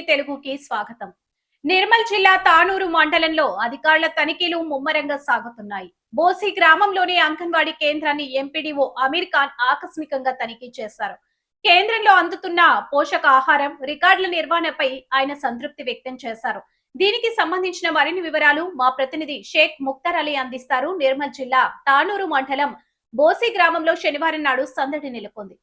TV తెలుగుకి స్వాగతం. నిర్మల్ జిల్లా తానూరు మండలంలో అధికారుల తనిఖీలు ముమ్మరంగా సాగుతున్నాయి. బోసి గ్రామంలోని అంగన్వాడీ కేంద్రాన్ని ఎంపీడీఓ అమీర్ ఖాన్ ఆకస్మికంగా తనిఖీ చేశారు. కేంద్రంలో అందుతున్న పోషకాహారం రికార్డుల నిర్వహణపై ఆయన సంతృప్తి వ్యక్తం చేశారు. దీనికి సంబంధించిన మరిన్ని వివరాలు మా ప్రతినిధి షేక్ ముక్తార్ అలీ అందిస్తారు. నిర్మల్ జిల్లా తానూరు మండలం బోసి గ్రామంలో శనివారం నాడు సందడి నెలకొంది.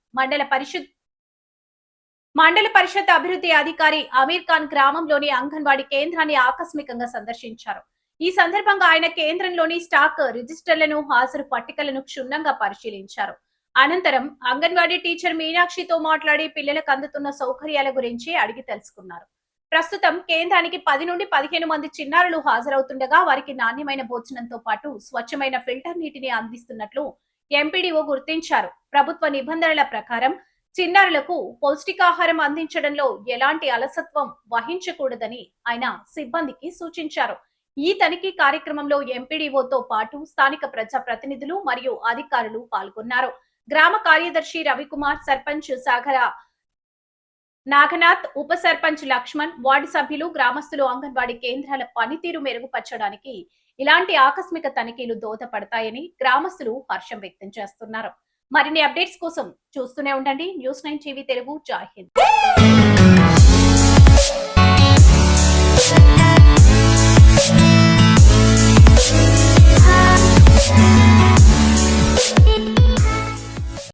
మండల పరిషత్ అభివృద్ధి అధికారి అమీర్ ఖాన్ గ్రామంలోని అంగన్వాడీ కేంద్రాన్ని ఆకస్మికంగా సందర్శించారు. ఈ సందర్భంగా ఆయన కేంద్రంలోని స్టాక్ రిజిస్టర్లను, హాజరు పట్టికలను క్షుణ్ణంగా పరిశీలించారు. అనంతరం అంగన్వాడీ టీచర్ మీనాక్షితో మాట్లాడి పిల్లలకు అందుతున్న సౌకర్యాల గురించి అడిగి తెలుసుకున్నారు. ప్రస్తుతం కేంద్రానికి 10 నుండి 15 మంది చిన్నారులు హాజరవుతుండగా వారికి నాణ్యమైన భోజనంతో పాటు స్వచ్ఛమైన ఫిల్టర్ నీటిని అందిస్తున్నట్లు ఎంపీడీఓ గుర్తించారు. ప్రభుత్వ నిబంధనల ప్రకారం చిన్నారులకు పౌష్టికాహారం అందించడంలో ఎలాంటి అలసత్వం వహించకూడదని ఆయన సిబ్బందికి సూచించారు. ఈ తనిఖీ కార్యక్రమంలో ఎంపీడీఓతో పాటు స్థానిక ప్రజా ప్రతినిధులు మరియు అధికారులు పాల్గొన్నారు. గ్రామ కార్యదర్శి రవికుమార్, సర్పంచ్ సాగర నాగనాథ్, ఉప సర్పంచ్ లక్ష్మణ్, వార్డు సభ్యులు, గ్రామస్తులు అంగన్వాడీ కేంద్రాల పనితీరు మెరుగుపరచడానికి ఇలాంటి ఆకస్మిక తనిఖీలు దోహదపడతాయని గ్రామస్తులు హర్షం వ్యక్తం చేస్తున్నారు. మరిన్ని అప్డేట్స్ కోసం చూస్తూనే ఉండండి న్యూస్9 టీవీ తెలుగు. జై హింద్.